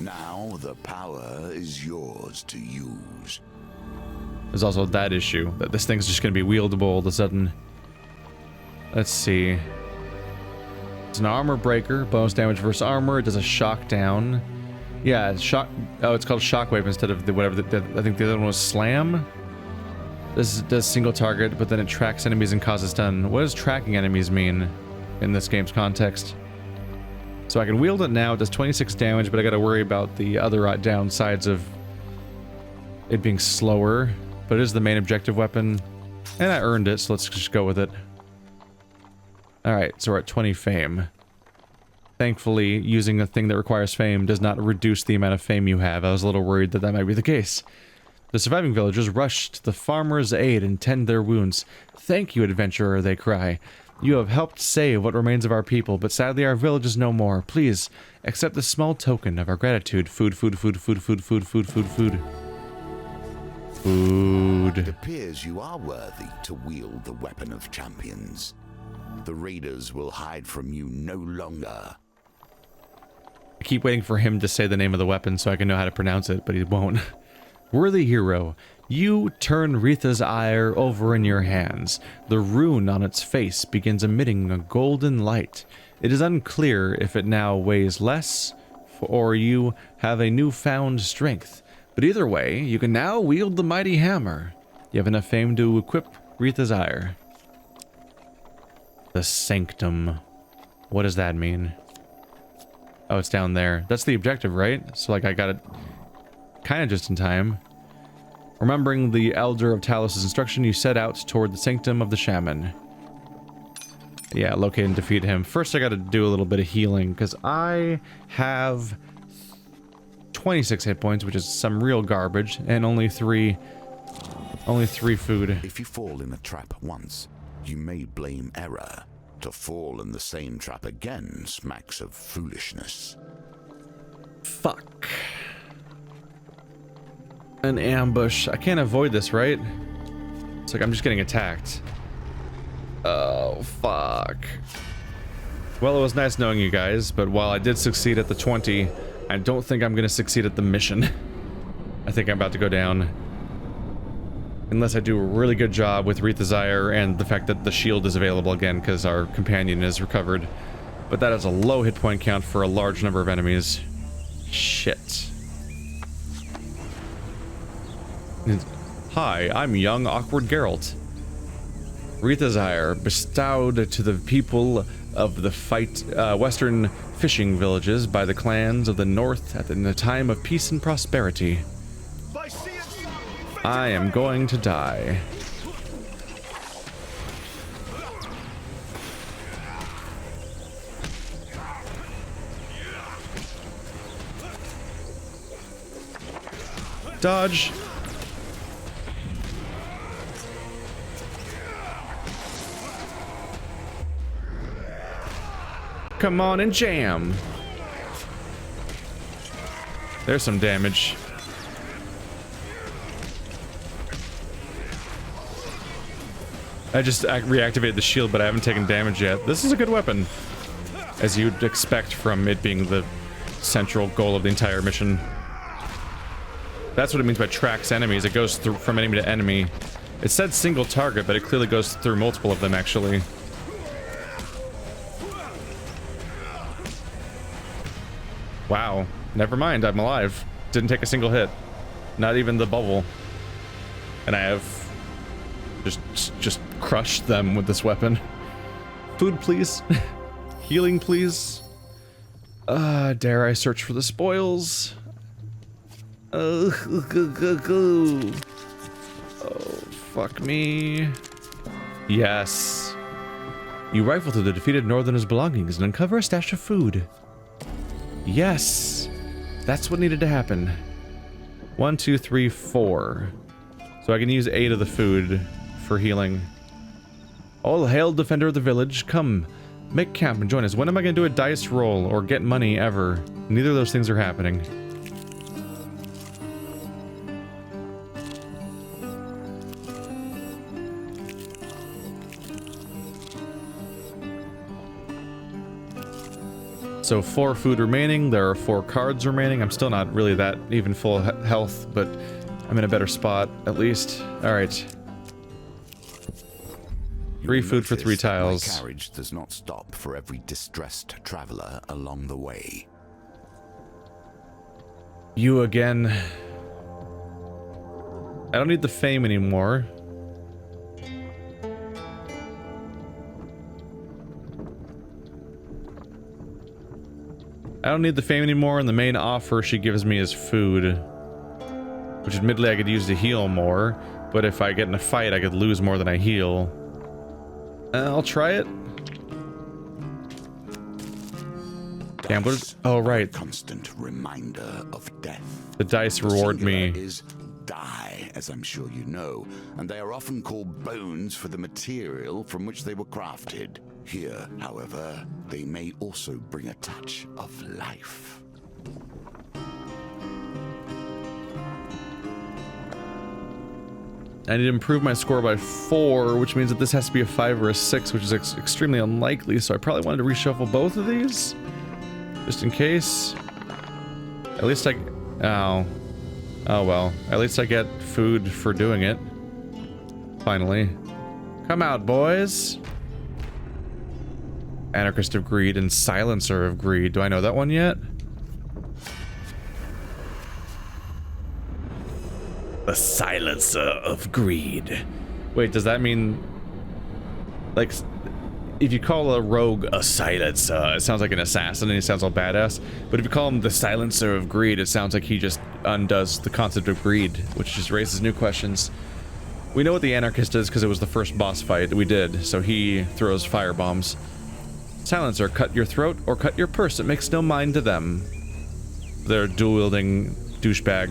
Now the power is yours to use. There's also that issue, that this thing's just going to be wieldable all of a sudden. Let's see. It's an armor breaker, bonus damage versus armor. It does a shock down. Yeah, it's shock. Oh, it's called shockwave instead of the whatever. I think the other one was slam. This does single target, but then it tracks enemies and causes stun. What does tracking enemies mean in this game's context? So I can wield it now. It does 26 damage, but I got to worry about the other downsides of it being slower. But it is the main objective weapon, and I earned it, so let's just go with it. Alright, so we're at 20 fame. Thankfully, using a thing that requires fame does not reduce the amount of fame you have. I was a little worried that that might be the case. The surviving villagers rush to the farmer's aid and tend their wounds. "Thank you, adventurer," they cry. "You have helped save what remains of our people, but sadly our village is no more. Please, accept this small token of our gratitude." Food, food, food, food, food, food, food, food, food. Food. It appears you are worthy to wield the weapon of champions. The raiders will hide from you no longer. I keep waiting for him to say the name of the weapon so I can know how to pronounce it, but he won't. Worthy hero, you turn Retha's ire over in your hands. The rune on its face begins emitting a golden light. It is unclear if it now weighs less, or you have a newfound strength. But either way, you can now wield the mighty hammer. You have enough fame to equip Retha's ire. The Sanctum. What does that mean? Oh, it's down there. That's the objective, right? So, like, I got it kind of just in time. Remembering the Elder of Talos' instruction, you set out toward the Sanctum of the Shaman. Yeah, locate and defeat him. First, I got to do a little bit of healing, because I have 26 hit points, which is some real garbage, and only three food. If you fall in a trap once, you may blame error. To fall in the same trap again smacks of foolishness. Fuck. An ambush. I can't avoid this, right? It's like I'm just getting attacked. Oh, fuck. Well, it was nice knowing you guys, but while I did succeed at the 20, I don't think I'm gonna succeed at the mission. I think I'm about to go down. Unless I do a really good job with Retha's ire and the fact that the shield is available again because our companion is recovered. But that is a low hit point count for a large number of enemies. Shit. Hi, I'm young, awkward Geralt. Retha's ire, bestowed to the people of the western fishing villages by the clans of the north in a time of peace and prosperity. I am going to die. Dodge. Come on and jam. There's some damage. I just reactivated the shield, but I haven't taken damage yet. This is a good weapon, as you'd expect from it being the central goal of the entire mission. That's what it means by tracks enemies. It goes through from enemy to enemy. It said single target, but it clearly goes through multiple of them, actually. Wow. Never mind, I'm alive. Didn't take a single hit. Not even the bubble. And I have just crushed them with this weapon. Food, please. Healing, please. Dare I search for the spoils? Oh, fuck me. Yes. You rifle through the defeated northerner's belongings and uncover a stash of food. Yes. That's what needed to happen. 1, 2, 3, 4. So I can use 8 of the food for healing. All hail, defender of the village. Come, make camp and join us. When am I going to do a dice roll or get money ever? Neither of those things are happening. So 4 food remaining. There are 4 cards remaining. I'm still not really that even full health, but I'm in a better spot at least. All right. 3 food for 3 tiles. My carriage does not stop for every distressed traveler along the way. You again. I don't need the fame anymore. I don't need the fame anymore, and the main offer she gives me is food. Which admittedly I could use to heal more, but if I get in a fight I could lose more than I heal. I'll try it. Damn, what is... Oh, right. Constant reminder of death. The dice reward me. Is die, as I'm sure you know, and they are often called bones for the material from which they were crafted. Here, however, they may also bring a touch of life. I need to improve my score by 4, which means that this has to be a 5 or a 6, which is extremely unlikely, so I probably wanted to reshuffle both of these. Just in case. At least I... Oh. Oh well. At least I get food for doing it. Finally. Come out, boys! Anarchist of Greed and Silencer of Greed. Do I know that one yet? The Silencer of Greed. Wait, does that mean... Like, if you call a rogue a silencer, it sounds like an assassin and he sounds all badass. But if you call him the Silencer of Greed, it sounds like he just undoes the concept of greed, which just raises new questions. We know what the Anarchist is because it was the first boss fight we did, so he throws fire bombs. Silencer, cut your throat or cut your purse. It makes no mind to them. They're dual-wielding douchebag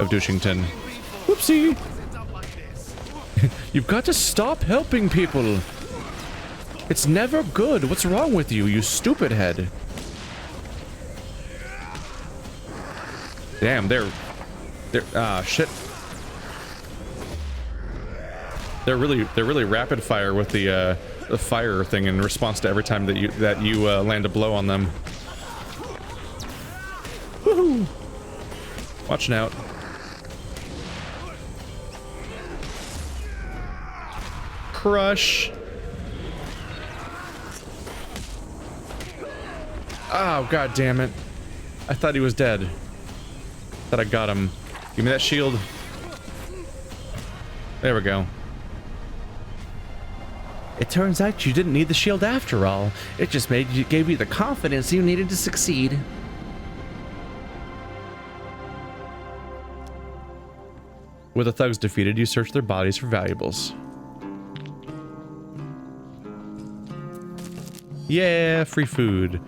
of Douchington. Whoopsie! You've got to stop helping people. It's never good. What's wrong with you, you stupid head? Damn, they're shit. They're really rapid fire with the fire thing in response to every time that you land a blow on them. Woohoo! Watching out. Crush. Oh, god damn it. I thought he was dead. Thought I got him. Give me that shield. There we go. It turns out you didn't need the shield after all. It just gave you the confidence you needed to succeed. With the thugs defeated, you search their bodies for valuables. Yeah, free food.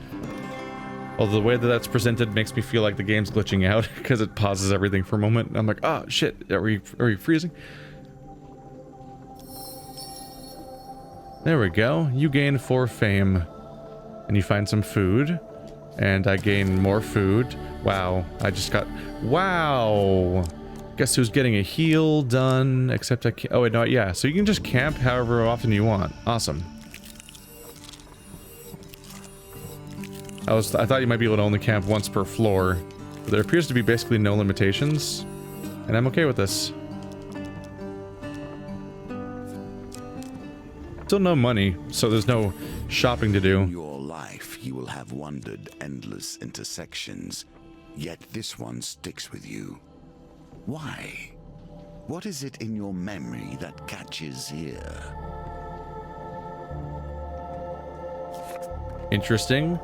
Although the way that that's presented makes me feel like the game's glitching out because it pauses everything for a moment. I'm like, oh shit, are we freezing? There we go. You gain 4 fame. And you find some food. And I gain more food. Wow. I just got... Wow! Guess who's getting a heal done? Except I can't... Oh, wait, no, yeah. So you can just camp however often you want. Awesome. I thought you might be able to only camp once per floor. But there appears to be basically no limitations. And I'm okay with this. Still no money, so there's no shopping to do. In your life, you will have wandered endless intersections, yet this one sticks with you. Why? What is it in your memory that catches here? Interesting.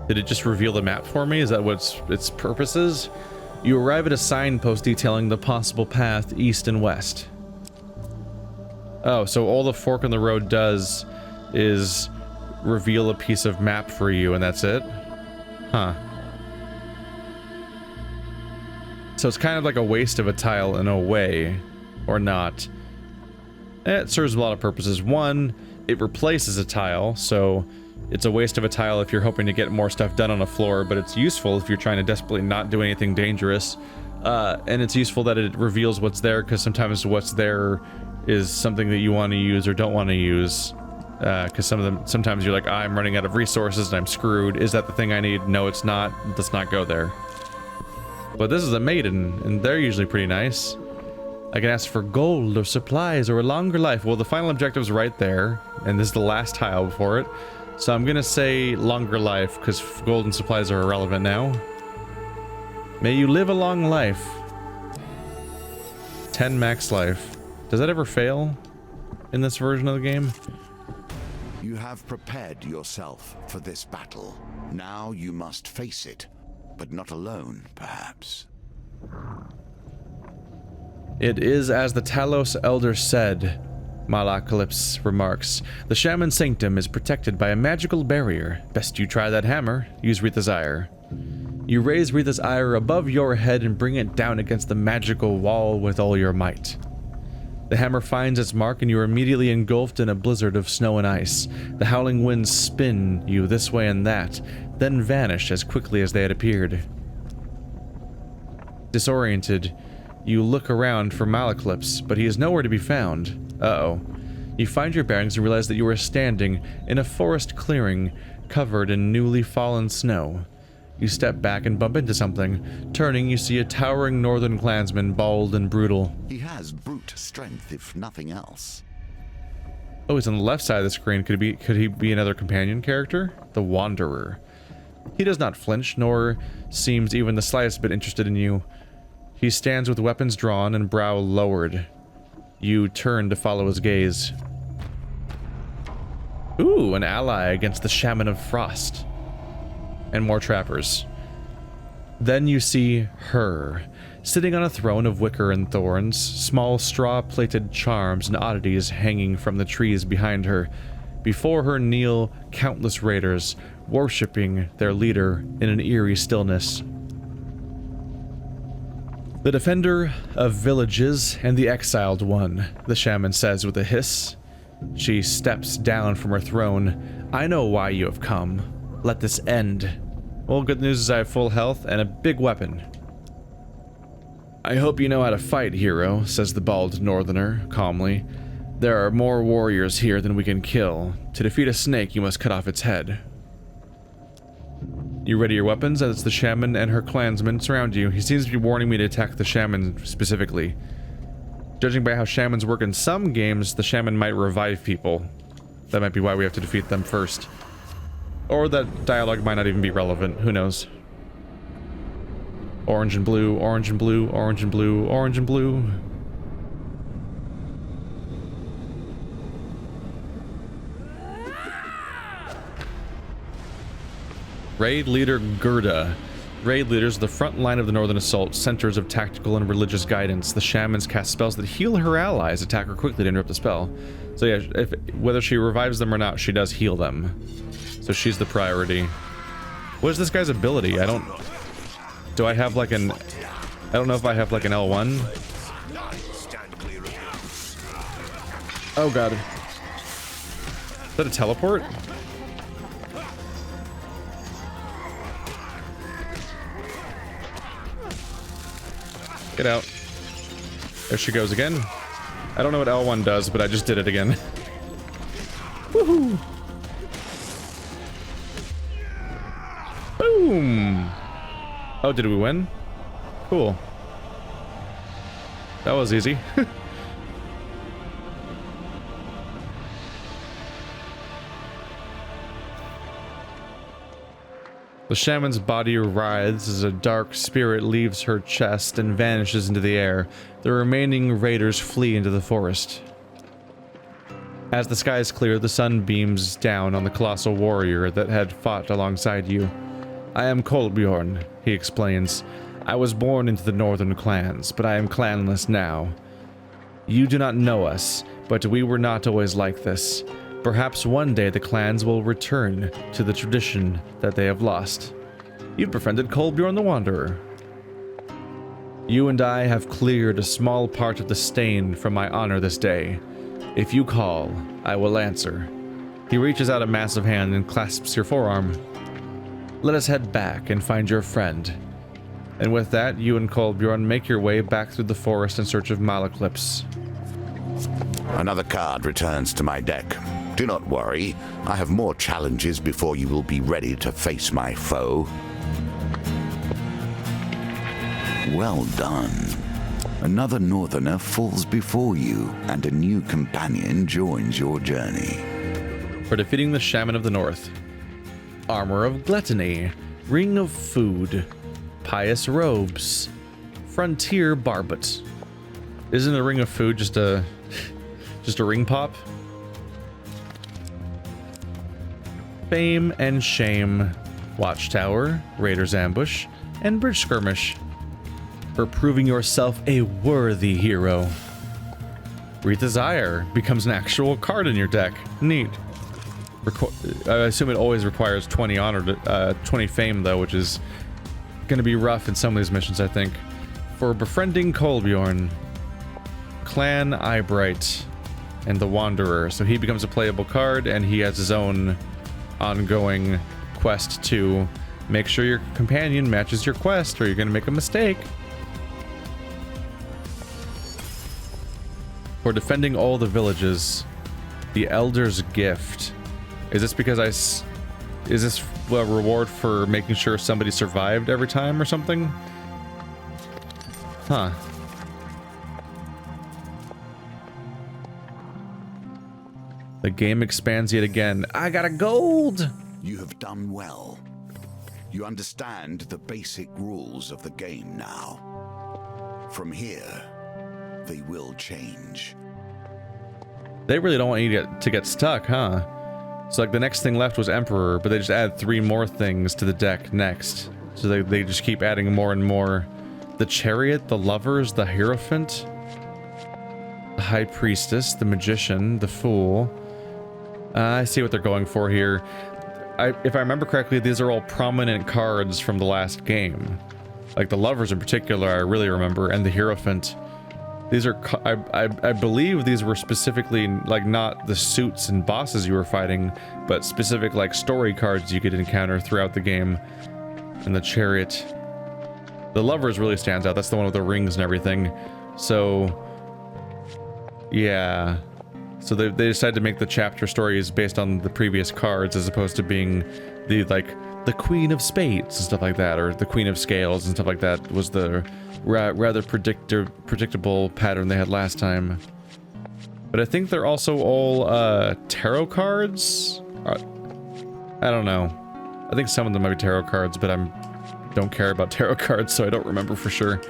Did it just reveal the map for me? Is that what its purpose is? You arrive at a signpost detailing the possible path east and west. Oh, so all the fork in the road does is reveal a piece of map for you, and that's it? Huh. So it's kind of like a waste of a tile in a way, or not. It serves a lot of purposes. One, it replaces a tile, so it's a waste of a tile if you're hoping to get more stuff done on a floor, but it's useful if you're trying to desperately not do anything dangerous. And it's useful that it reveals what's there, because sometimes what's there is something that you want to use or don't want to use. Because sometimes you're like, I'm running out of resources and I'm screwed. Is that the thing I need? No, it's not. Let's not go there. But this is a maiden, and they're usually pretty nice. I can ask for gold or supplies or a longer life. Well, the final objective's right there, and this is the last tile before it. So I'm gonna say longer life, because gold and supplies are irrelevant now. May you live a long life. 10 max life. Does that ever fail in this version of the game? You have prepared yourself for this battle. Now you must face it, but not alone, perhaps. It is as the Talos Elder said, Malacalypse remarks. The shaman Sanctum is protected by a magical barrier. Best you try that hammer. Use Retha's Ire. You raise Retha's Ire above your head and bring it down against the magical wall with all your might. The hammer finds its mark and you are immediately engulfed in a blizzard of snow and ice. The howling winds spin you this way and that, then vanish as quickly as they had appeared. Disoriented, you look around for Malacalypse, but he is nowhere to be found. Uh-oh. You find your bearings and realize that you are standing in a forest clearing covered in newly fallen snow. You step back and bump into something. Turning, you see a towering northern clansman, bald and brutal. He has brute strength, if nothing else. Oh, he's on the left side of the screen. Could he be another companion character? The Wanderer. He does not flinch, nor seems even the slightest bit interested in you. He stands with weapons drawn and brow lowered. You turn to follow his gaze. Ooh, an ally against the Shaman of Frost. And more trappers. Then you see her, sitting on a throne of wicker and thorns, small straw-plated charms and oddities hanging from the trees behind her. Before her kneel countless raiders, worshipping their leader in an eerie stillness. The defender of villages and the exiled one, the shaman says with a hiss. She steps down from her throne. I know why you have come. Let this end. Well, good news is I have full health and a big weapon. I hope you know how to fight, hero, says the bald northerner, calmly. There are more warriors here than we can kill. To defeat a snake, you must cut off its head. You ready your weapons as the shaman and her clansmen surround you. He seems to be warning me to attack the shaman specifically. Judging by how shamans work in some games, the shaman might revive people. That might be why we have to defeat them first. Or that dialogue might not even be relevant. Who knows? Orange and blue, orange and blue, orange and blue, orange and blue. Raid Leader Gerda. Raid leaders are the front line of the Northern Assault, centers of tactical and religious guidance. The shamans cast spells that heal her allies, attack her quickly to interrupt the spell. So yeah, whether she revives them or not, she does heal them. So she's the priority. What is this guy's ability? Do I have like an... I don't know if I have like an L1. Oh god. Is that a teleport? Get out. There she goes again. I don't know what L1 does, but I just did it again. Woohoo! Boom! Oh, did we win? Cool. That was easy. The shaman's body writhes as a dark spirit leaves her chest and vanishes into the air. The remaining raiders flee into the forest. As the skies clear, the sun beams down on the colossal warrior that had fought alongside you. I am Kolbjorn, he explains. I was born into the northern clans, but I am clanless now. You do not know us, but we were not always like this. Perhaps one day the clans will return to the tradition that they have lost. You've befriended Kolbjorn the Wanderer. You and I have cleared a small part of the stain from my honor this day. If you call, I will answer. He reaches out a massive hand and clasps your forearm. Let us head back and find your friend. And with that, you and Kolbjorn make your way back through the forest in search of Malacalypse. Another card returns to my deck. Do not worry. I have more challenges before you will be ready to face my foe. Well done. Another northerner falls before you, and a new companion joins your journey. For defeating the Shaman of the North. Armor of Gluttony. Ring of Food. Pious Robes. Frontier Barbet. Isn't a Ring of Food just a ring pop? Fame and Shame. Watchtower. Raider's Ambush. And Bridge Skirmish. For proving yourself a worthy hero. Retha's Ire becomes an actual card in your deck. Neat. I assume it always requires 20 honor, 20 fame though, which is going to be rough in some of these missions, I think. For befriending Kolbjorn, Clan Eyebright, and the Wanderer. So he becomes a playable card, and he has his own ongoing quest to make sure your companion matches your quest, or you're going to make a mistake. For defending all the villages, the Elder's Gift. Is this because is this a reward for making sure somebody survived every time or something? Huh. The game expands yet again. I got a gold! You have done well. You understand the basic rules of the game now. From here, they will change. They really don't want you to get stuck, huh? So like the next thing left was Emperor, but they just add 3 more things to the deck next. So they just keep adding more and more. The Chariot, the Lovers, the Hierophant, the High Priestess, the Magician, the Fool. I see what they're going for here. If I remember correctly, these are all prominent cards from the last game. Like the Lovers in particular, I really remember, and the Hierophant. These are, I believe these were specifically, like, not the suits and bosses you were fighting, but specific, like, story cards you could encounter throughout the game. And the Chariot. The Lovers really stands out. That's the one with the rings and everything. So, yeah. So they decided to make the chapter stories based on the previous cards, as opposed to being the, like, the Queen of Spades and stuff like that, or the Queen of Scales and stuff like that was the rather predictable pattern they had last time. But I think they're also all tarot cards? I don't know. I think some of them might be tarot cards, but I don't care about tarot cards, so I don't remember for sure.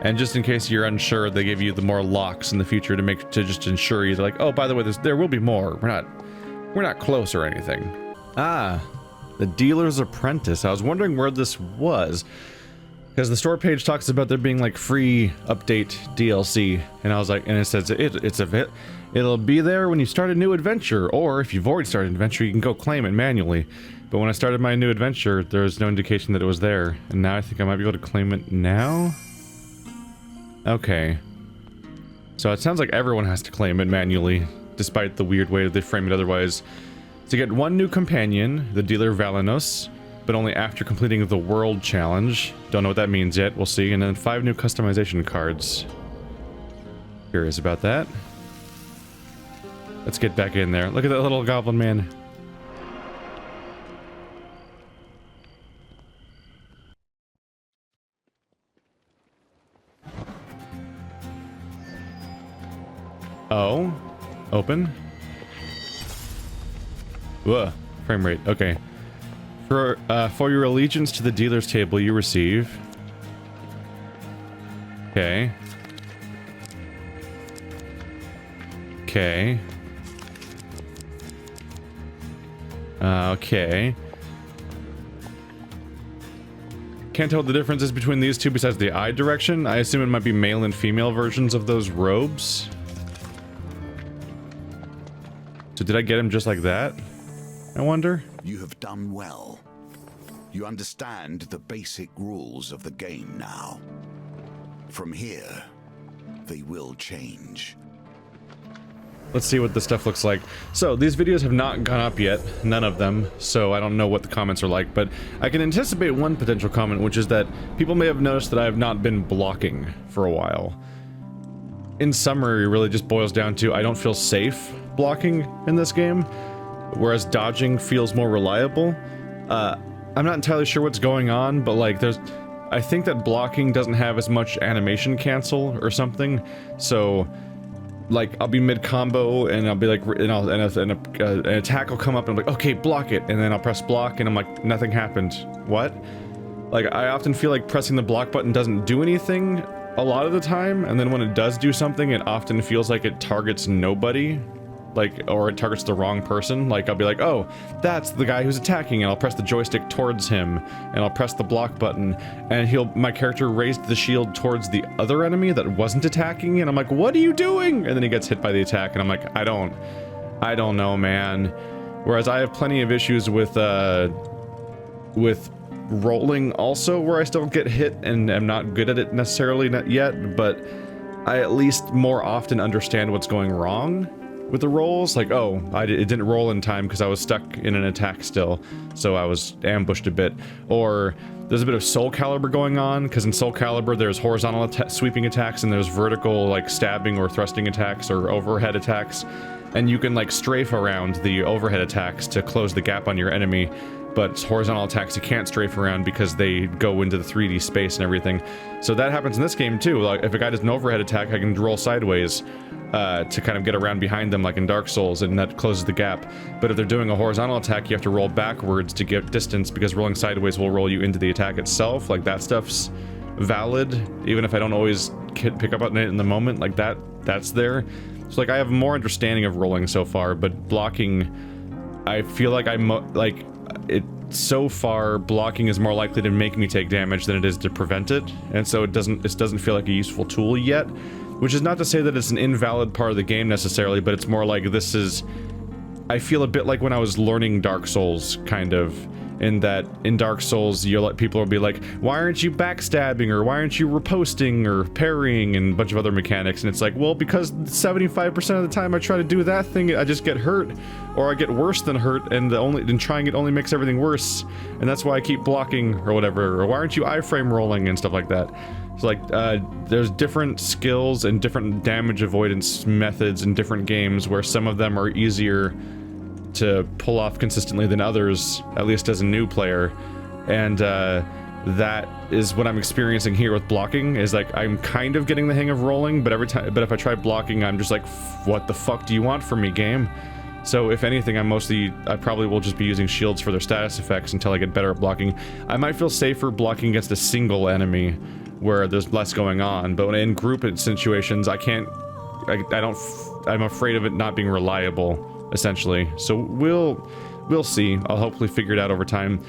And just in case you're unsure, they give you the more locks in the future to just ensure you, like, oh, by the way, there will be more. We're not close or anything. Ah, the Dealer's Apprentice. I was wondering where this was, because the store page talks about there being like free update DLC, and I was like, and it says it'll be there when you start a new adventure, or if you've already started an adventure, you can go claim it manually. But when I started my new adventure, there was no indication that it was there, and now I think I might be able to claim it now. Okay. So it sounds like everyone has to claim it manually, despite the weird way that they frame it otherwise. To get 1 new companion, the Dealer Valanos, but only after completing the World Challenge. Don't know what that means yet, we'll see. And then 5 new customization cards. Curious about that. Let's get back in there. Look at that little goblin man. Oh, open. Whoa, frame rate. Okay. For your allegiance to the dealer's table, you receive. Okay. Okay. Okay. Can't tell what the difference is between these two besides the eye direction. I assume it might be male and female versions of those robes. So did I get him just like that? I wonder. You have done well. You understand the basic rules of the game now. From here, they will change. Let's see what this stuff looks like. So, these videos have not gone up yet, none of them, so I don't know what the comments are like, but I can anticipate one potential comment, which is that people may have noticed that I have not been blocking for a while. In summary, it really just boils down to I don't feel safe blocking in this game, whereas dodging feels more reliable. I'm not entirely sure what's going on, but like I think that blocking doesn't have as much animation cancel or something, so like I'll be mid combo and I'll be like, an attack will come up and I'm like, okay, block it, and then I'll press block and I'm like, nothing happened. What? Like, I often feel like pressing the block button doesn't do anything a lot of the time, and then when it does do something, it often feels like it targets nobody. Like, or it targets the wrong person. Like, I'll be like, oh, that's the guy who's attacking, and I'll press the joystick towards him, and I'll press the block button, and my character raised the shield towards the other enemy that wasn't attacking, and I'm like, what are you doing? And then he gets hit by the attack, and I'm like, I don't know, man. Whereas I have plenty of issues with rolling also, where I still get hit and am not good at it necessarily, not yet, but I at least more often understand what's going wrong with the rolls. Like, oh, it didn't roll in time because I was stuck in an attack still, so I was ambushed a bit. Or there's a bit of Soul Calibur going on, because in Soul Calibur there's horizontal sweeping attacks and there's vertical like stabbing or thrusting attacks or overhead attacks, and you can like strafe around the overhead attacks to close the gap on your enemy, but horizontal attacks you can't strafe around because they go into the 3D space and everything. So that happens in this game too. Like, if a guy does an overhead attack, I can roll sideways to kind of get around behind them like in Dark Souls, and that closes the gap. But if they're doing a horizontal attack, you have to roll backwards to get distance, because rolling sideways will roll you into the attack itself. Like, that stuff's valid, even if I don't always pick up on it in the moment. Like, that's there. So like, I have more understanding of rolling so far, but blocking, I feel like so far blocking is more likely to make me take damage than it is to prevent it, and so it doesn't feel like a useful tool yet. Which is not to say that it's an invalid part of the game necessarily, but it's more like I feel a bit like when I was learning Dark Souls, kind of, in that in Dark Souls people will be like, why aren't you backstabbing, or why aren't you riposting or parrying, and a bunch of other mechanics, and it's like, well, because 75% of the time I try to do that thing, I just get hurt, or I get worse than hurt, and trying it only makes everything worse, and that's why I keep blocking or whatever. Or why aren't you iframe rolling and stuff like that. So like, there's different skills and different damage avoidance methods in different games, where some of them are easier to pull off consistently than others, at least as a new player. And that is what I'm experiencing here with blocking, is like, I'm kind of getting the hang of rolling, but if I try blocking, I'm just like, what the fuck do you want from me, game? So if anything, I probably will just be using shields for their status effects until I get better at blocking. I might feel safer blocking against a single enemy, where there's less going on, but when in group situations, I'm afraid of it not being reliable, essentially. So we'll see. I'll hopefully figure it out over time.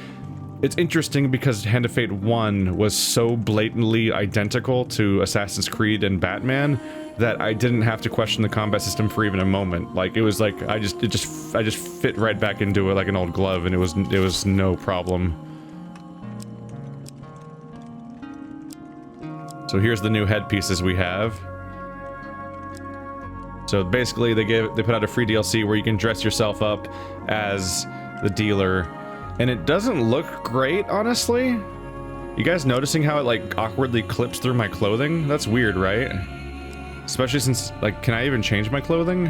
It's interesting because Hand of Fate 1 was so blatantly identical to Assassin's Creed and Batman that I didn't have to question the combat system for even a moment. Like, it was like, I just fit right back into it like an old glove, and it was no problem. So here's the new headpieces we have. So basically they put out a free DLC where you can dress yourself up as the dealer, and it doesn't look great, honestly. You guys noticing how it like awkwardly clips through my clothing? That's weird, right? Especially since, like, can I even change my clothing?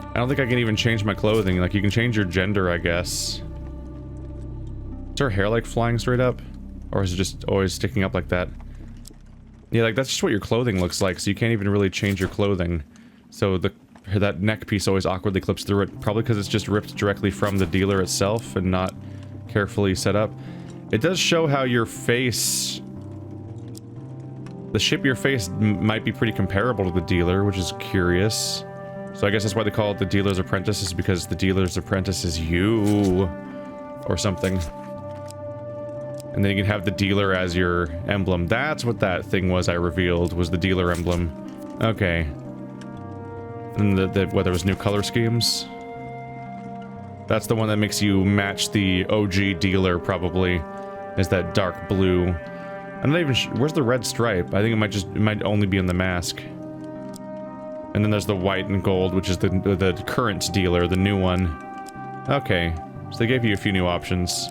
I don't think I can even change my clothing. Like, you can change your gender, I guess. Is her hair like flying straight up? Or is it just always sticking up like that? Yeah, like, that's just what your clothing looks like, so you can't even really change your clothing. So that neck piece always awkwardly clips through it, probably because it's just ripped directly from the dealer itself and not carefully set up. It does show how your face... The shape of your face might be pretty comparable to the dealer, which is curious. So I guess that's why they call it the dealer's apprentice, is because the dealer's apprentice is you. Or something. And then you can have the dealer as your emblem. That's what that thing was I revealed, was the dealer emblem. Okay. And whether it was new color schemes? That's the one that makes you match the OG dealer, probably. Is that dark blue. I'm not even sure. Where's the red stripe? I think it might only be in the mask. And then there's the white and gold, which is the current dealer, the new one. Okay. So they gave you a few new options.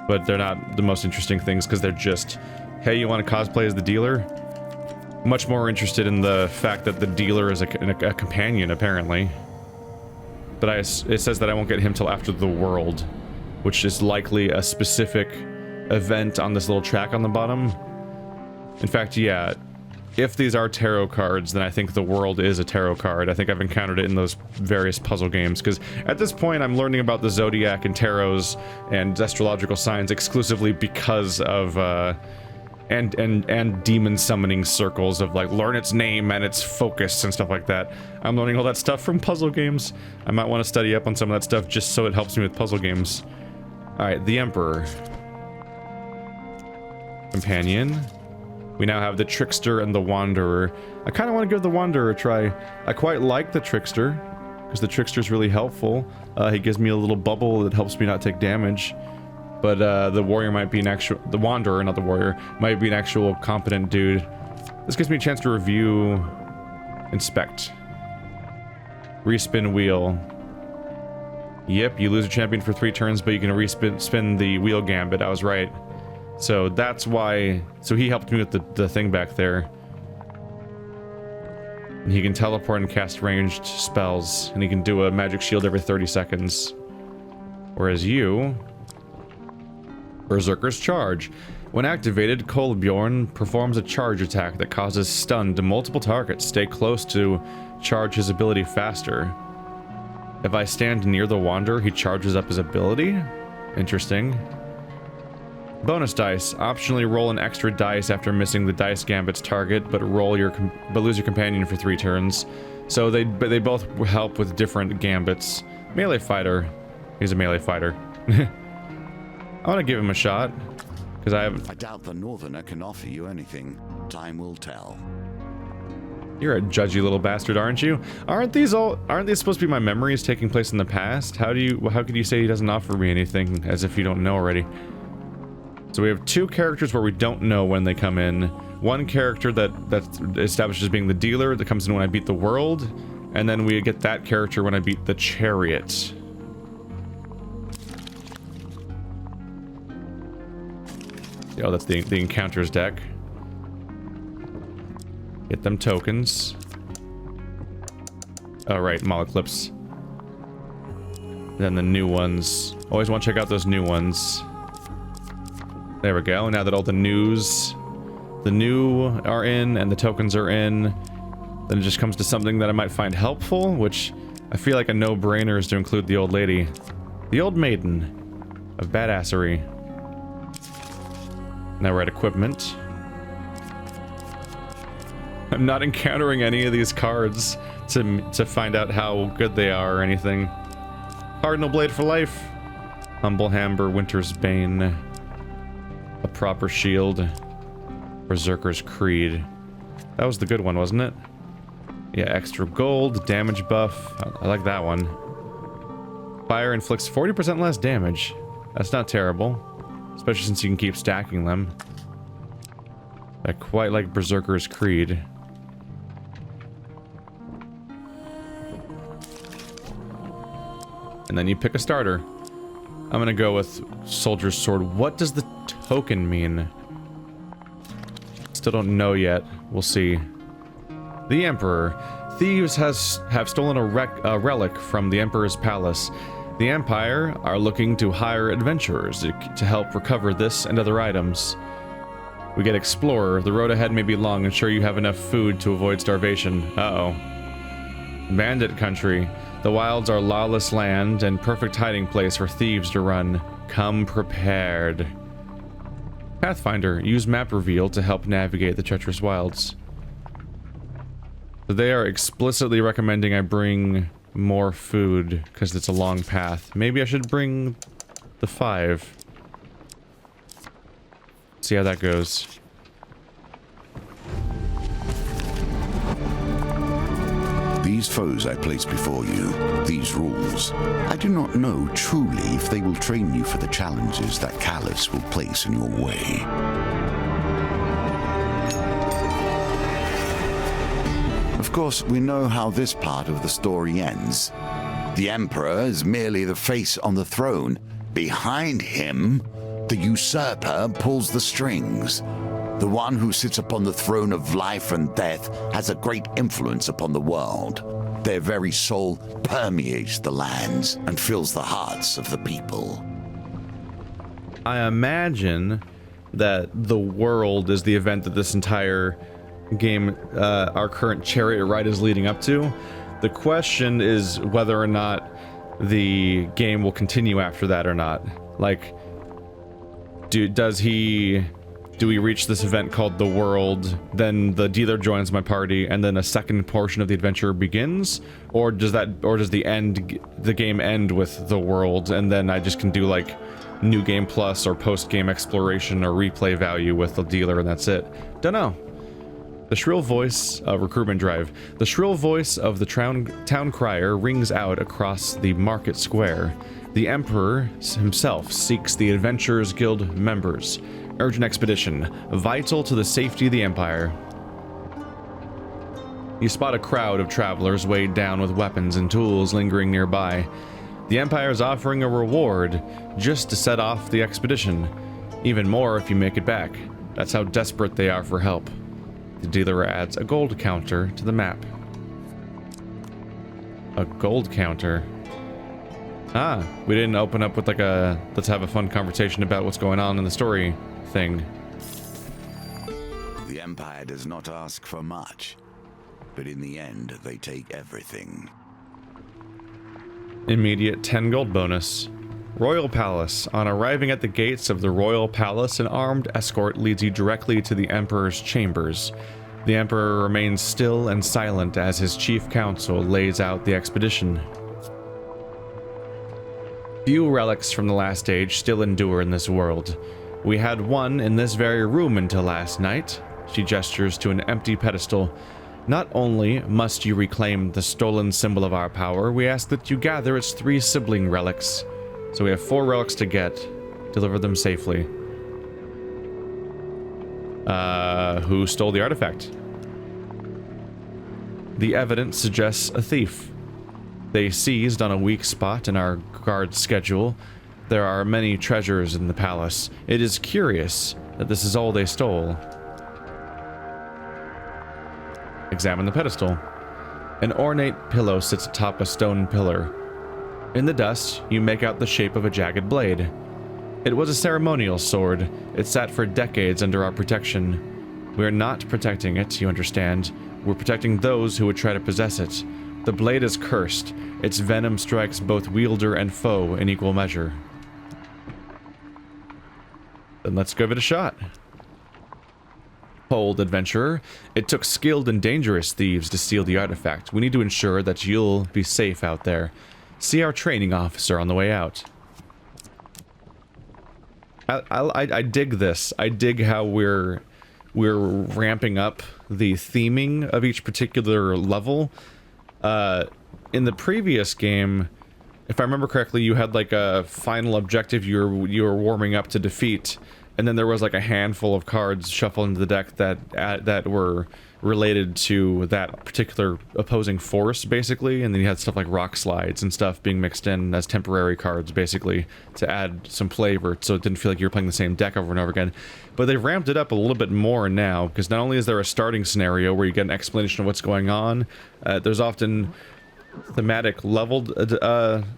But they're not the most interesting things, because they're just, hey, you want to cosplay as the dealer? Much more interested in the fact that the dealer is a companion, apparently. But it says that I won't get him till after the world, which is likely a specific event on this little track on the bottom. In fact, yeah, if these are tarot cards, then I think the world is a tarot card. I think I've encountered it in those various puzzle games, because at this point I'm learning about the zodiac and tarots and astrological signs exclusively because of and demon summoning circles of like learn its name and its focus and stuff like that. I'm learning all that stuff from puzzle games. I might want to study up on some of that stuff just so it helps me with puzzle games. Alright, the Emperor. Companion. We now have the Trickster and the Wanderer. I kind of want to give the Wanderer a try. I quite like the Trickster, because the Trickster's really helpful. He gives me a little bubble that helps me not take damage. But the Warrior might be an actual... The Wanderer, not the Warrior, might be an actual competent dude. This gives me a chance to review... Inspect. Respin wheel. Yep, you lose a champion for 3 turns, but you can spin the wheel gambit. I was right. So that's why... So he helped me with the thing back there. And he can teleport and cast ranged spells. And he can do a magic shield every 30 seconds. Whereas you... Berserker's Charge. When activated, Kolbjorn performs a charge attack that causes stun to multiple targets. Stay close to charge his ability faster. If I stand near the Wanderer, he charges up his ability? Interesting. Bonus dice. Optionally roll an extra dice after missing the dice gambit's target, but lose your companion for 3 turns. So they both help with different gambits. Melee fighter. He's a melee fighter. I want to give him a shot, because I doubt the Northerner can offer you anything. Time will tell. You're a judgy little bastard, aren't you? Aren't these supposed to be my memories taking place in the past? How could you say he doesn't offer me anything, as if you don't know already? So we have 2 characters where we don't know when they come in. One character that's established as being the dealer that comes in when I beat the world, and then we get that character when I beat the chariot. Oh, that's the encounters deck. Get them tokens. Oh, right, Moloclips. Then the new ones. Always want to check out those new ones. There we go. Now that all the new are in and the tokens are in, then it just comes to something that I might find helpful, which I feel like a no-brainer is to include the old lady. The old maiden of badassery. Now we're at equipment. I'm not encountering any of these cards to find out how good they are or anything. Cardinal Blade for life. Humble Hamber, Winter's Bane. A proper shield. Berserker's Creed. That was the good one, wasn't it? Yeah, extra gold, damage buff. I like that one. Fire inflicts 40% less damage. That's not terrible. Especially since you can keep stacking them. I quite like Berserker's Creed. And then you pick a starter. I'm gonna go with Soldier's Sword. What does the token mean? Still don't know yet. We'll see. The Emperor. Thieves have stolen a relic from the Emperor's palace. The Empire are looking to hire adventurers to help recover this and other items. We get Explorer. The road ahead may be long. Ensure you have enough food to avoid starvation. Uh-oh. Bandit Country. The wilds are lawless land and perfect hiding place for thieves to run. Come prepared. Pathfinder. Use map reveal to help navigate the treacherous wilds. So they are explicitly recommending I bring more food because it's a long path. Maybe I should bring the 5. See how that goes. These foes I place before you, these rules, I do not know truly if they will train you for the challenges that Callus will place in your way. Of course, we know how this part of the story ends. The Emperor is merely the face on the throne. Behind him, the usurper pulls the strings. The one who sits upon the throne of life and death has a great influence upon the world. Their very soul permeates the lands and fills the hearts of the people. I imagine that the world is the event that this entire game, our current chariot ride, is leading up to. The question is whether or not the game will continue after that or not. Like, do we reach this event called the world, then the dealer joins my party, and then a second portion of the adventure begins? Or does the game end with the world, and then I just can do like new game plus or post-game exploration or replay value with the dealer and that's it? Dunno. The shrill voice of recruitment drive. The shrill voice of the town crier rings out across the market square. The Emperor himself seeks the Adventurers Guild members. Urgent expedition, vital to the safety of the Empire. You spot a crowd of travelers weighed down with weapons and tools lingering nearby. The Empire is offering a reward just to set off the expedition. Even more if you make it back. That's how desperate they are for help. The dealer adds a gold counter to the map. A gold counter. Ah, we didn't open up with like a let's have a fun conversation about what's going on in the story thing. The Empire does not ask for much, but in the end, they take everything. Immediate 10 gold bonus. Royal Palace. On arriving at the gates of the Royal Palace, an armed escort leads you directly to the Emperor's chambers. The Emperor remains still and silent as his chief counsel lays out the expedition. Few relics from the last age still endure in this world. We had one in this very room until last night. She gestures to an empty pedestal. Not only must you reclaim the stolen symbol of our power, we ask that you gather its 3 sibling relics. So we have 4 relics to get. Deliver them safely. Who stole the artifact? The evidence suggests a thief. They seized on a weak spot in our guard schedule. There are many treasures in the palace. It is curious that this is all they stole. Examine the pedestal. An ornate pillow sits atop a stone pillar. In the dust, you make out the shape of a jagged blade. It was a ceremonial sword. It sat for decades under our protection. We're not protecting it, you understand. We're protecting those who would try to possess it. The blade is cursed. Its venom strikes both wielder and foe in equal measure. Then let's give it a shot. Hold, adventurer. It took skilled and dangerous thieves to steal the artifact. We need to ensure that you'll be safe out there. See our training officer on the way out. I dig this. I dig how we're ramping up the theming of each particular level. In the previous game, if I remember correctly, you had like a final objective you were warming up to defeat, and then there was like a handful of cards shuffled into the deck that were related to that particular opposing force, basically, and then you had stuff like rock slides and stuff being mixed in as temporary cards, basically, to add some flavor, so it didn't feel like you were playing the same deck over and over again. But they've ramped it up a little bit more now, because not only is there a starting scenario where you get an explanation of what's going on, there's often thematic leveled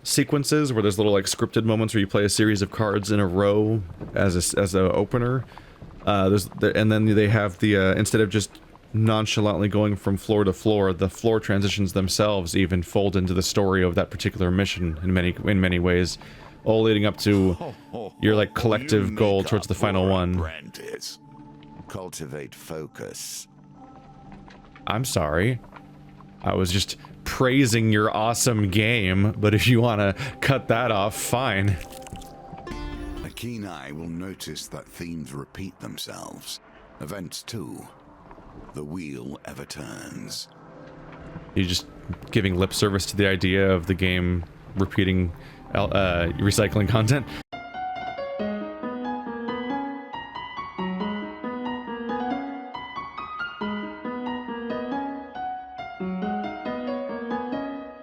sequences where there's little like scripted moments where you play a series of cards in a row as a opener. And then they have the instead of just nonchalantly going from floor to floor, the floor transitions themselves even fold into the story of that particular mission in many ways, all leading up to your like collective goal towards the final one. Apprentice. Cultivate focus. I'm sorry. I was just praising your awesome game, but if you want to cut that off, fine. A keen eye will notice that themes repeat themselves. Events too. The wheel ever turns. You're just giving lip service to the idea of the game repeating recycling content.